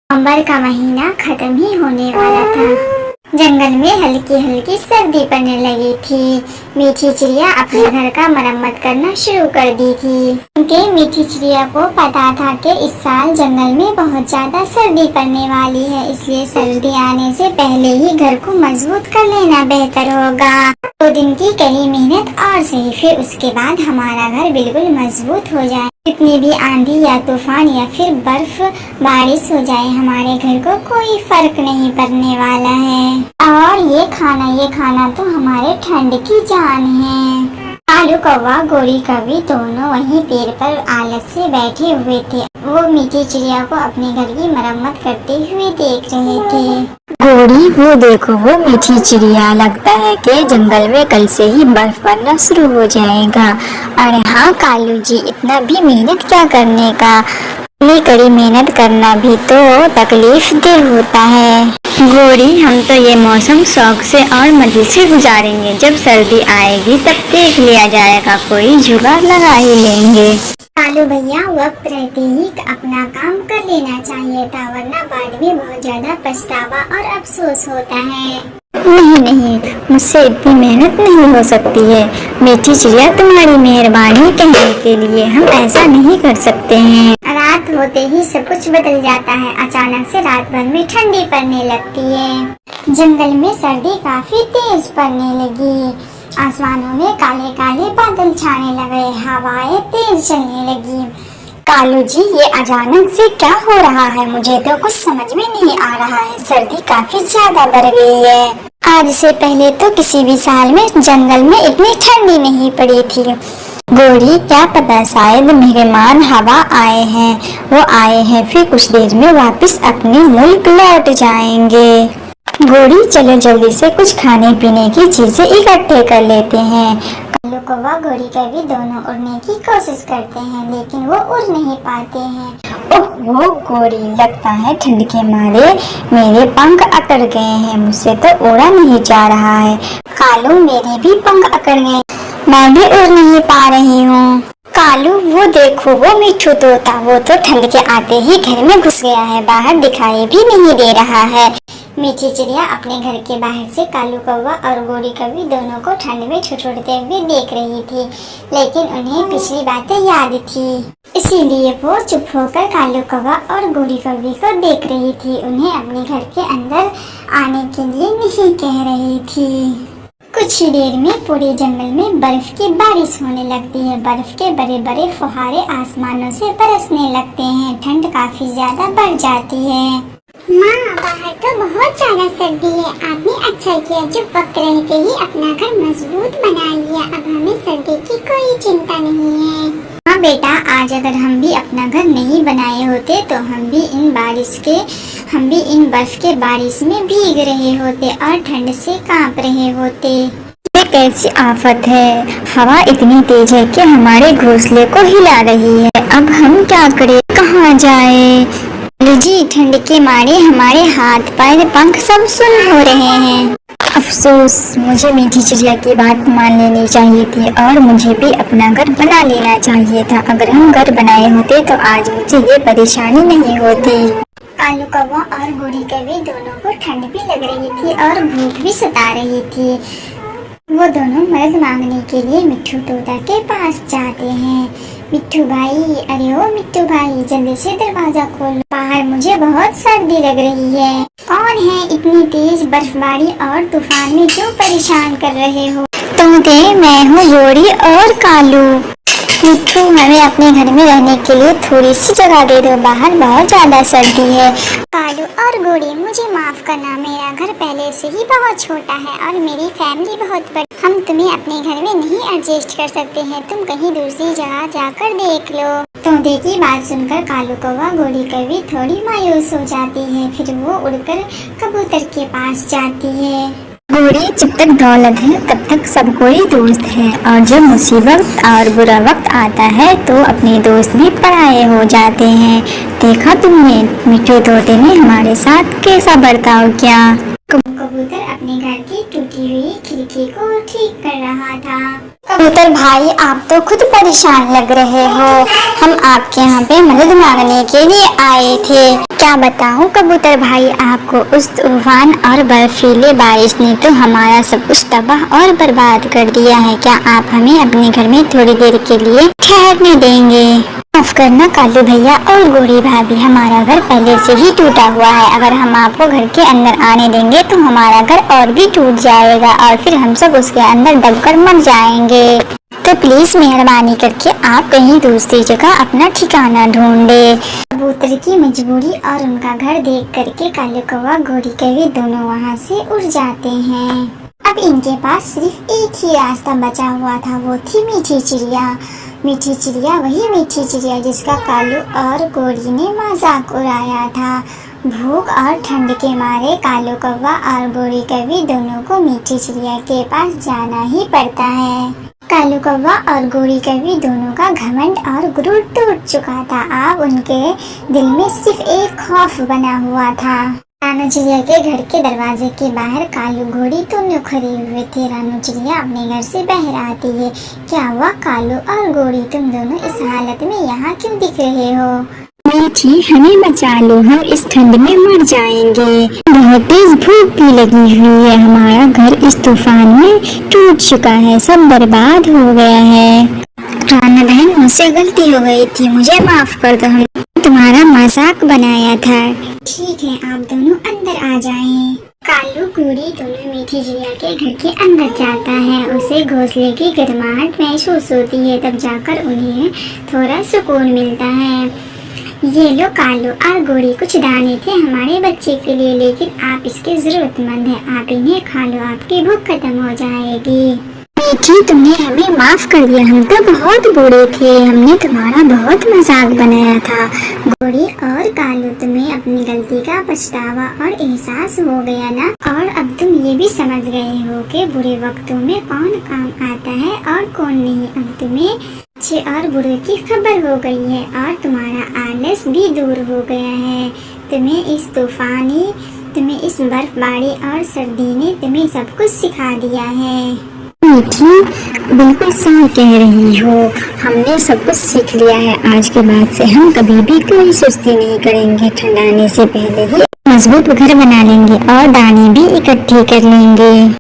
नवंबर का महीना खत्म ही होने वाला था। जंगल में हल्की हल्की सर्दी पड़ने लगी थी। मीठी चिड़िया अपने घर का मरम्मत करना शुरू कर दी थी, क्योंकि मीठी चिड़िया को पता था कि इस साल जंगल में बहुत ज्यादा सर्दी पड़ने वाली है, इसलिए सर्दी आने से पहले ही घर को मजबूत कर लेना बेहतर होगा। 2 दिन की कड़ी मेहनत और सही, फिर उसके बाद हमारा घर बिल्कुल मजबूत हो जाए। कितनी भी आंधी या तूफान या फिर बर्फ बारिश हो जाए, हमारे घर को कोई फर्क नहीं पड़ने वाला है। और ये खाना तो हमारे ठंड की जान है। कालू कौवा गोरी कौवी दोनों वहीं पेड़ पर आलस से बैठे हुए थे। वो मीठी चिड़िया को अपने घर की मरम्मत करते हुए देख रहे थे। गोरी, वो देखो, वो मीठी चिड़िया, लगता है कि जंगल में कल से ही बर्फ पड़ना शुरू हो जाएगा। अरे हाँ कालू जी, इतना भी मेहनत क्या करने का, इतनी कड़ी मेहनत करना भी तो तकलीफ देह होता है। गोरी, हम तो ये मौसम शौक से और मजे से गुजारेंगे। जब सर्दी आएगी तब देख लिया जाएगा, कोई जुगाड़ लगा ही लेंगे। कालू भैया, वक्त रहते ही अपना काम कर लेना चाहिए था, वरना बाद में बहुत ज्यादा पछतावा और अफसोस होता है। नहीं, मुझसे इतनी मेहनत नहीं हो सकती है। मीठी चिड़िया, तुम्हारी मेहरबानी कहने के लिए, हम ऐसा नहीं कर सकते हैं। रात होते ही सब कुछ बदल जाता है। अचानक से रात भर में ठंडी पड़ने लगती है। जंगल में सर्दी काफी तेज पड़ने लगी। आसमानों में काले काले बादल छाने लगे, हवाएं तेज चलने लगी। कालू जी, ये अचानक से क्या हो रहा है? मुझे तो कुछ समझ में नहीं आ रहा है। सर्दी काफी ज्यादा बढ़ गई है। आज से पहले तो किसी भी साल में जंगल में इतनी ठंडी नहीं पड़ी थी। गोरी, क्या पता, शायद मेहमान हवा आए हैं। वो आए हैं, फिर कुछ देर में वापस अपने मुल्क लौट जाएंगे। गोरी, चलो जल्दी से कुछ खाने पीने की चीजें इकट्ठे कर लेते हैं। कालू कौवा गोरी कौवी दोनों उड़ने की कोशिश करते हैं, लेकिन वो उड़ नहीं पाते हैं। ओह गोरी, लगता है ठंड के मारे मेरे पंख अकड़ गए हैं, मुझसे तो उड़ा नहीं जा रहा है। कालू, मेरे भी पंख अकड़ गए, मैं भी उड़ नहीं पा रही हूँ। कालू, वो देखो, वो मिट्ठू तोता, वो तो ठंड के आते ही घर में घुस गया है, बाहर दिखाई भी नहीं दे रहा है। मीठी चिड़िया अपने घर के बाहर से कालू कौवा और गोरी कौवी दोनों को ठंड में छुटते हुए देख रही थी, लेकिन उन्हें पिछली बातें याद थी, इसीलिए वो चुप होकर कालू कौवा और गोरी कौवी को देख रही थी। उन्हें अपने घर के अंदर आने के लिए नहीं कह रही थी। कुछ ही देर में पूरे जंगल में बर्फ की बारिश होने लगती है। बर्फ के बड़े बड़े फुहारे आसमानों से बरसने लगते हैं। ठंड काफी ज्यादा बढ़ जाती है। माँ, बाहर तो बहुत ज्यादा सर्दी है। आपने अच्छा किया जो वक्त रहते ही अपना घर मजबूत बना लिया। अब हमें सर्दी की कोई चिंता नहीं है। हाँ बेटा, आज अगर हम भी अपना घर नहीं बनाए होते तो हम भी इन बर्फ के बारिश में भीग रहे होते और ठंड से कांप रहे होते। ये कैसी आफत है? हवा इतनी तेज है कि हमारे घोंसले को हिला रही है। अब हम क्या करें, कहाँ जाए? जी, ठंड के मारे हमारे हाथ पैर पंख सब सुन्न हो रहे हैं। अफसोस, मुझे मीठी चिड़िया की बात मान लेनी चाहिए थी और मुझे भी अपना घर बना लेना चाहिए था। अगर हम घर बनाए होते तो आज मुझे ये परेशानी नहीं होती। कालू कौवा और गोरी कौवी दोनों को ठंड भी लग रही थी और भूख भी सता रही थी। वो दोनों मदद मांगने के लिए मिट्ठू तोता के पास जाते हैं। मिट्ठू भाई, अरे ओ मिट्ठू भाई, जल्दी से दरवाजा खोलो, बाहर मुझे बहुत सर्दी लग रही है। कौन है इतनी तेज बर्फबारी और तूफान में क्यों परेशान कर रहे हो? तोते, मैं हूँ गोरी और कालू। मिट्ठू, हमें अपने घर में रहने के लिए थोड़ी सी जगह दे दो, बाहर बहुत ज्यादा सर्दी है। कालू और गोरी, मुझे माफ करना, मेरा घर पहले से ही बहुत छोटा है और मेरी फैमिली बहुत बड़ी, हम तुम्हें अपने घर में नहीं एडजस्ट कर सकते हैं, तुम कहीं दूसरी जगह जाकर देख लो। तोते की बात सुनकर कालू कौवा गोरी कौवी थोड़ी मायूस हो जाती है, फिर वो उड़कर कबूतर के पास जाती है। गोरी, जब तक दौलत है तब तक सब कोई दोस्त है, और जब मुसीबत और बुरा वक्त आता है तो अपने दोस्त भी पराये हो जाते हैं। देखा तुमने, मिट्ठू तोते ने हमारे साथ कैसा बर्ताव किया। कबूतर अपने घर की टूटी हुई खिड़की को ठीक कर रहा था। कबूतर भाई, आप तो खुद परेशान लग रहे हो। हम आपके यहाँ पे मदद मांगने के लिए आए थे। क्या बताऊँ कबूतर भाई आपको, उस तूफान और बर्फीले बारिश ने तो हमारा सब कुछ तबाह और बर्बाद कर दिया है। क्या आप हमें अपने घर में थोड़ी देर के लिए ठहरने देंगे? माफ करना कालू भैया और गोरी भाभी, हमारा घर पहले से ही टूटा हुआ है। अगर हम आपको घर के अंदर आने देंगे तो हमारा घर और भी टूट जाएगा और फिर हम सब उसके अंदर दबकर मर जाएंगे। तो प्लीज मेहरबानी करके आप कहीं दूसरी जगह अपना ठिकाना ढूंढे। कबूतर की मजबूरी और उनका घर देख करके कालू कौवा गोरी कौवी दोनों वहाँ से उड़ जाते हैं। अब इनके पास सिर्फ एक ही रास्ता बचा हुआ था, वो थी मीठी चिड़िया। मीठी चिड़िया, वही मीठी चिड़िया जिसका कालू और गोरी ने मजाक उड़ाया था। भूख और ठंड के मारे कालू कौवा और गोरी कौवी दोनों को मीठी चिड़िया के पास जाना ही पड़ता है। कालू कौवा और गोरी कौवी दोनों का घमंड और गुरूर टूट चुका था। अब उनके दिल में सिर्फ एक खौफ बना हुआ था। रानू चिड़िया के घर के दरवाजे के बाहर कालू घोड़ी दोनों खड़े हुए थे। रानू चिड़िया अपने घर से बाहर आती है। क्या हुआ कालू और घोड़ी, तुम दोनों इस हालत में यहाँ क्यों दिख रहे हो? मीठी, हमें बचा लो, हम इस ठंड में मर जाएंगे। बहुत तेज भूख भी लगी हुई है। हमारा घर इस तूफान में टूट चुका है, सब बर्बाद हो गया है। राना बहन, मुझसे गलती हो गई थी, मुझे माफ कर दो। हम तुम्हारा मजाक बनाया था। ठीक है, आप दोनों अंदर आ जाएं। कालू गोरी दोनों मीठी चिड़िया के घर के अंदर जाता है। उसे घोंसले की गर्माहट महसूस होती है, तब जाकर उन्हें थोड़ा सुकून मिलता है। ये लो कालू और गोरी, कुछ दाने थे हमारे बच्चे के लिए, लेकिन आप इसके जरूरतमंद हैं। आप इन्हें खा लो, आपकी भूख खत्म हो जाएगी। मीठी, तुमने हमें माफ कर दिया, हम तो बहुत बुरे थे, हमने तुम्हारा बहुत मजाक बनाया था। गोरी और कालू, तुम्हें अपनी गलती का पछतावा और एहसास हो गया ना? और अब तुम ये भी समझ गए हो कि बुरे वक्तों में कौन काम आता है और कौन नहीं। अब तुम्हें अच्छे और बुरे की खबर हो गई है और तुम्हारा आलस भी दूर हो गया है। तुम्हें इस बर्फबारी और सर्दी ने तुम्हें सब कुछ सिखा दिया है। मीठी, बिल्कुल सही कह रही हो, हमने सब कुछ सीख लिया है। आज के बाद से हम कभी भी कोई सुस्ती नहीं करेंगे। ठंड आने से पहले ही मजबूत घर बना लेंगे और दाने भी इकट्ठे कर लेंगे।